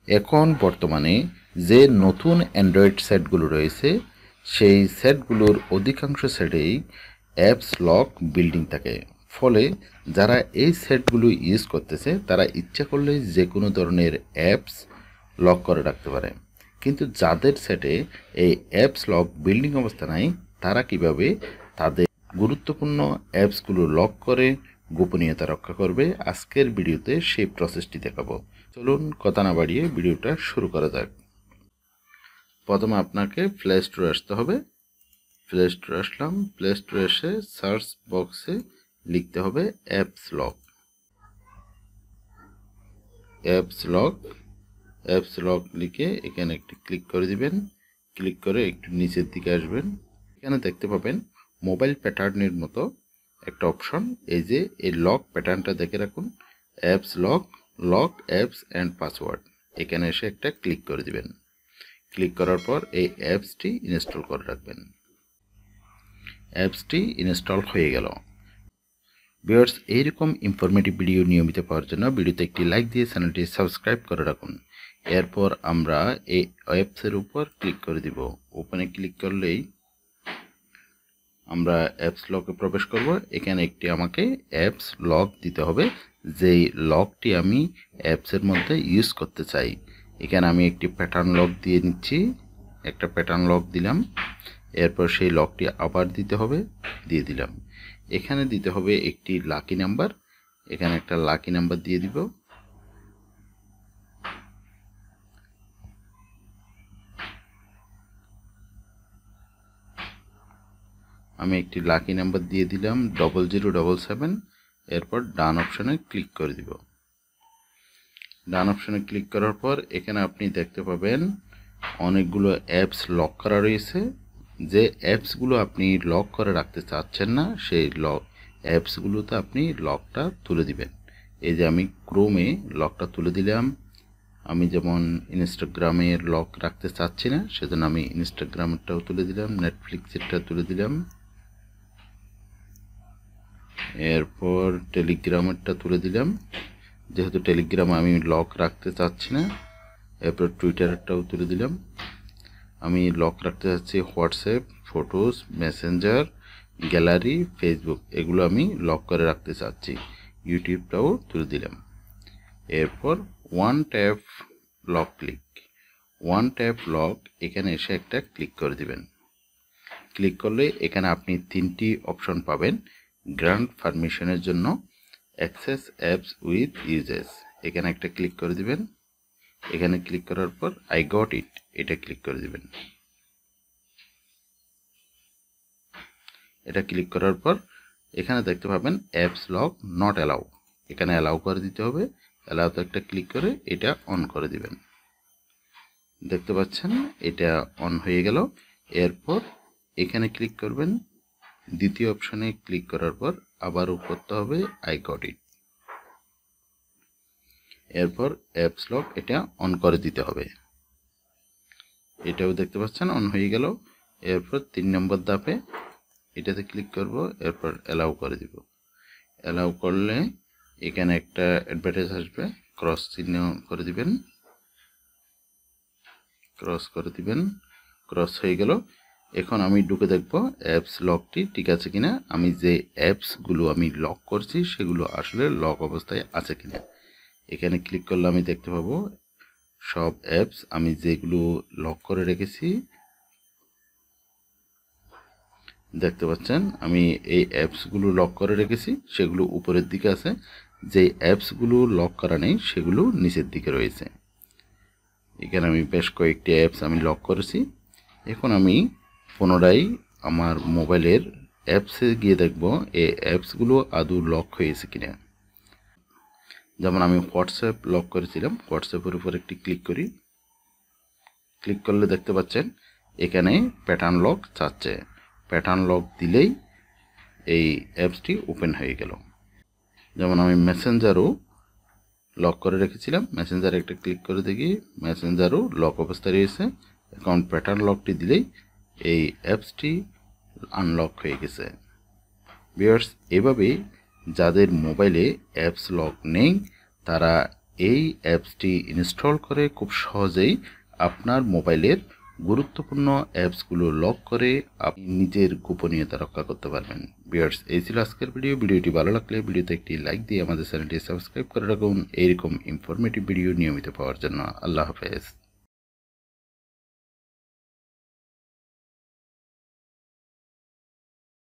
এখন বর্তমানে যে নতুন অ্যান্ড্রয়েড সেটগুলো রয়েছে সেই সেটগুলোর অধিকাংশ সেটেই অ্যাপস লক বিল্ডিং থাকে। ফলে যারা এই সেটগুলো ইউজ করতেছে তারা ইচ্ছা করলেই যে কোনো ধরনের অ্যাপস লক করে রাখতে পারে। কিন্তু যাদের সেটে এই অ্যাপস লক বিল্ডিং অবস্থা নাই, তারা কিভাবে তাদের গুরুত্বপূর্ণ অ্যাপসগুলো লক করে গোপনীয়তা রক্ষা করবে, আজকের ভিডিওতে সেই প্রসেসটি দেখাবো। চলুন কথা না বাড়িয়ে ভিডিওটা শুরু করা যাক। প্রথমে আপনাকে প্লে স্টোরে আসতে হবে। প্লে স্টোরে আসলাম। প্লে স্টোরে এসে সার্চ বক্সে লিখতে হবে apps lock. Apps lock apps lock লিখে এখানে একটি ক্লিক করে দিবেন। ক্লিক করে একটু নিচের দিকে আসবেন। এখানে দেখতে পাবেন মোবাইল প্যাটার্নের মতো একটা অপশন। এই যে এই লক প্যাটার্নটা দেখে রাখুন, apps lock, lock apps and password. এখানে এসে একটা ক্লিক করে দিবেন। ক্লিক করার পর এই অ্যাপসটি ইনস্টল করে রাখবেন। অ্যাপসটি ইনস্টল হয়ে গেল। ভিউয়ার্স, এইরকম ইনফরমেটিভ ভিডিও নিয়মিত পাওয়ার জন্য ভিডিওতে একটি লাইক দিয়ে চ্যানেলটি সাবস্ক্রাইব করে রাখুন। এরপর আমরা এই অ্যাপসের উপর ক্লিক করে দিব। ওপেনে ক্লিক করলেই আমরা অ্যাপস লকে প্রবেশ করব। এখানে একটি আমাকে অ্যাপস লক দিতে হবে, যেই লকটি আমি অ্যাপসের মধ্যে ইউজ করতে চাই। এখানে আমি একটি প্যাটার্ন লক দিয়ে নিচ্ছি। একটা প্যাটার্ন লক দিলাম। এরপর সেই লকটি আবার দিতে হবে, দিয়ে দিলাম। এখানে দিতে হবে একটি লাকি নাম্বার। এখানে একটা লাকি নাম্বার দিয়ে দিব। আমি একটি লাকি নাম্বার দিয়ে দিলাম 0077। এরপর ডান অপশনে ক্লিক করে দিব। ডান অপশনে ক্লিক করার পর এখানে আপনি দেখতে পাবেন অনেকগুলো অ্যাপস লক করা রয়েছে। যে অ্যাপসগুলো আপনি লক করে রাখতে চাচ্ছেন না, সেই অ্যাপসগুলোতে আপনি লকটা তুলে দিবেন। এই যে আমি ক্রোমে লকটা তুলে দিলাম। আমি যেমন ইনস্টাগ্রামের লক রাখতে চাচ্ছি না, সেজন্য আমি ইনস্টাগ্রামেরটাও তুলে দিলাম, নেটফ্লিক্সেরটা তুলে দিলাম। এরপর টেলিগ্রামেরটা তুলে দিলাম, যেহেতু টেলিগ্রাম আমি লক রাখতে চাচ্ছি না। এরপর টুইটারটাও তুলে দিলাম। আমি লক রাখতে চাচ্ছি WhatsApp, photos, Messenger, gallery, Facebook, এগুলো আমি লক করে রাখতে চাচ্ছি। ইউটিউবটাও তুলে দিলাম। এরপর one tap lock click. One tap lock এখানে এসে একটা ক্লিক করে দিবেন। ক্লিক করলে এখানে আপনি তিনটি অপশন পাবেন। গ্রান্ট পারমিশনের জন্য অ্যাক্সেস অ্যাপস উইথ ইউজেস, এখানে একটা ক্লিক করে দিবেন। এখানে ক্লিক করার পর আই গট ইট, এটা ক্লিক করে দিবেন। এটা ক্লিক করার পর এখানে দেখতে পাবেন অ্যাপস লক নট অ্যালাউ, এখানে অ্যালাউ করে দিতে হবে। অ্যালাউতে একটা ক্লিক করে এটা অন করে দিবেন। দেখতে পাচ্ছেন এটা অন হয়ে গেল। এরপর এখানে ক্লিক করবেন। দ্বিতীয় অপশনে ক্লিক করার পর আবারও করতে হবে আই গট ইট। এরপর অ্যাপস লক এটা অন করে দিতে হবে। এটাও দেখতে পাচ্ছেন অন হয়ে গেল। এরপর 3 নম্বর ধাপে এটাতে ক্লিক করব। এরপর অ্যালাউ করে দিব। অ্যালাউ করলে এখানে একটা অ্যাডভার্টাইজ আসবে, ক্রস চিহ্ন করে দিবেন। ক্রস করে দিবেন। ক্রস হয়ে গেল। এখন আমি ঢুকে দেখব অ্যাপস লকটি ঠিক আছে কিনা, আমি যে অ্যাপসগুলো আমি লক করছি সেগুলো আসলে লক অবস্থায় আছে কিনা। এখানে ক্লিক করলে আমি দেখতে পাবো সব অ্যাপস আমি যেগুলো লক করে রেখেছি। দেখতে পাচ্ছেন আমি এই অ্যাপসগুলো লক করে রেখেছি, সেগুলো উপরের দিকে আছে। যে অ্যাপসগুলো লক করা নেই সেগুলো নিচের দিকে রয়েছে। এখানে আমি বেশ কয়েকটি অ্যাপস আমি লক করেছি। এখন আমি পুনরায় আমার মোবাইলের অ্যাপসে গিয়ে দেখব এই অ্যাপসগুলো আদৌ লক হয়েছে কিনা। যেমন আমি হোয়াটসঅ্যাপ লক করেছিলাম, হোয়াটসঅ্যাপের উপর একটি ক্লিক করি। ক্লিক করলে দেখতে পাচ্ছেন এখানে প্যাটার্ন লক চাচ্ছে। প্যাটার্ন লক দিলেই এই অ্যাপসটি ওপেন হয়ে গেল। যেমন আমি মেসেঞ্জারও লক করে রেখেছিলাম, মেসেঞ্জারে একটা ক্লিক করে দেখি মেসেঞ্জারও লক অবস্থায় রয়েছে। এখন প্যাটার্ন লকটি দিলেই এই অ্যাপসটি আনলক হয়ে গেছে। ভিউয়ার্স, এভাবে যাদের মোবাইলে অ্যাপস লক নেই তারা এই অ্যাপসটি ইনস্টল করে খুব সহজেই আপনার মোবাইলের গুরুত্বপূর্ণ অ্যাপসগুলো লক করে আপনি নিজের গোপনীয়তা রক্ষা করতে পারবেন। ভিউয়ার্স, এই ছিল আজকের ভিডিওটি ভালো লাগলে ভিডিওতে একটি লাইক দিয়ে আমাদের চ্যানেলটি সাবস্ক্রাইব করে রাখুন এইরকম ইনফরমেটিভ ভিডিও নিয়মিত পাওয়ার জন্য। আল্লাহ হাফেজ।